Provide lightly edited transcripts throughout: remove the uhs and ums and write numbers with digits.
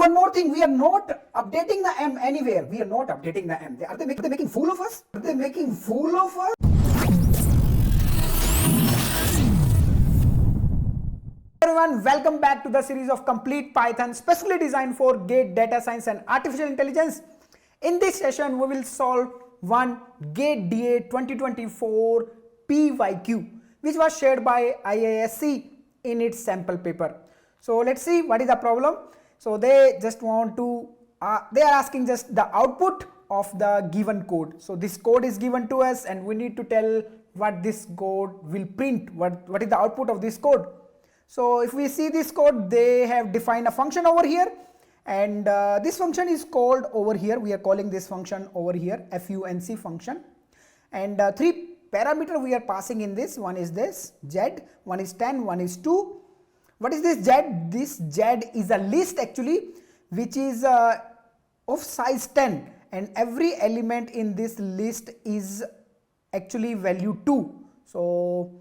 one more thing, we are not updating the m anywhere. We are not updating the m. Are they making fool of us? Are they making fool of us? Everyone, welcome back to the series of complete Python specially designed for GATE data science and artificial intelligence. In this session, we will solve one GATE DA 2024 PYQ, which was shared by IISc in its sample paper. So let's see what is the problem. So they just want to, they are asking just the output of the given code. So this code is given to us and we need to tell what this code will print, what is the output of this code. So if we see this code, they have defined a function over here, and this function is called over here. We are calling this function over here func function, and three parameter we are passing in this. One is this z, one is 10, one is 2. What is this z? This z is a list actually, which is of size 10, and every element in this list is actually value 2. So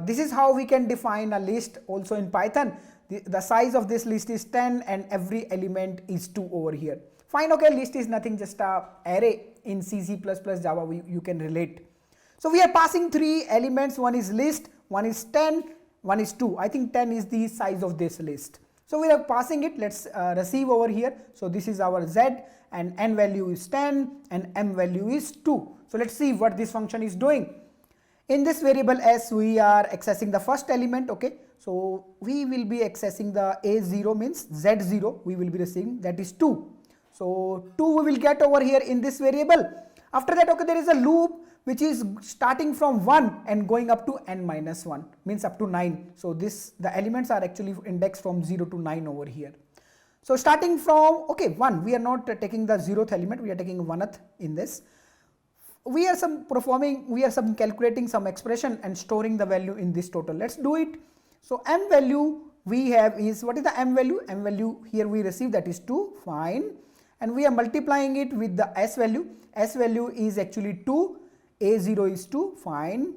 this is how we can define a list also in Python. The size of this list is 10 and every element is 2 over here. Fine, okay, list is nothing, just a array. In C, C++, Java you can relate. So we are passing three elements. One is list, one is 10, one is 2. I think 10 is the size of this list. So we are passing it. Let's receive over here. So this is our z, and n value is 10 and m value is 2. So let's see what this function is doing. In this variable s, we are accessing the first element. Okay, so we will be accessing the a0, means z0 we will be receiving, that is 2. So 2 we will get over here in this variable. After that, okay, there is a loop which is starting from 1 and going up to n minus 1, means up to 9. So the elements are actually indexed from 0 to 9 over here. So starting from, okay, 1, we are not taking the 0th element, we are taking 1th in this. We are calculating some expression and storing the value in this total. Let's do it. So m value we have is, what is the m value? M value here we receive, that is 2, fine. And we are multiplying it with the s value. S value is actually 2, a0 is 2, fine.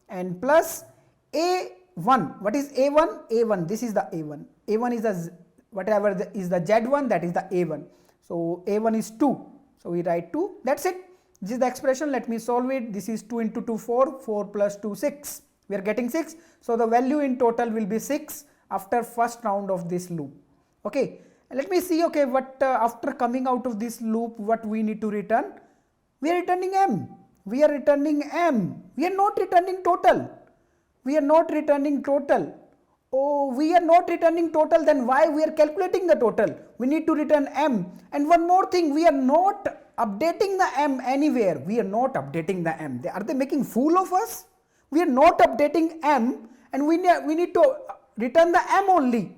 And plus a1, what is a1? A1, this is the a1. A1 is the, whatever is the z1, that is the a1. So a1 is 2. So we write 2, that's it. This is the expression. Let me solve it. This is 2 into 2, 4, 4 plus 2, 6. We are getting 6. So the value in total will be 6 after first round of this loop. Okay. And let me see, okay, what after coming out of this loop, what we need to return? We are returning m. We are returning m. We are not returning total. We are not returning total. Oh, we are not returning total, then why we are calculating the total? We need to return m. And one more thing, we are not updating the m anywhere. We are not updating the m. Are they making fool of us? We are not updating m, and we need to return the m only.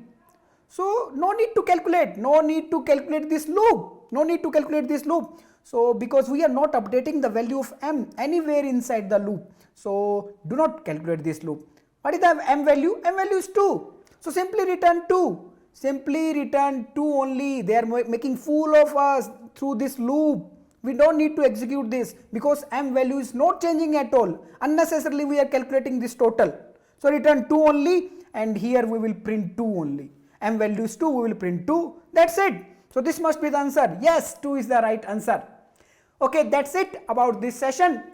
So no need to calculate. No need to calculate this loop. No need to calculate this loop. So because we are not updating the value of m anywhere inside the loop. So do not calculate this loop. What is the m value? M value is 2. So simply return 2. Simply return 2 only. They are making fool of us through this loop. We don't need to execute this because m value is not changing at all. Unnecessarily we are calculating this total. So return 2 only, and here we will print 2 only. M value is 2, we will print 2. That's it. So this must be the answer. Yes, 2 is the right answer. Okay, that's it about this session.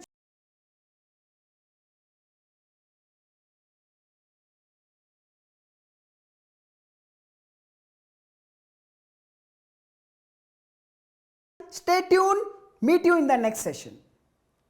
Stay tuned. Meet you in the next session.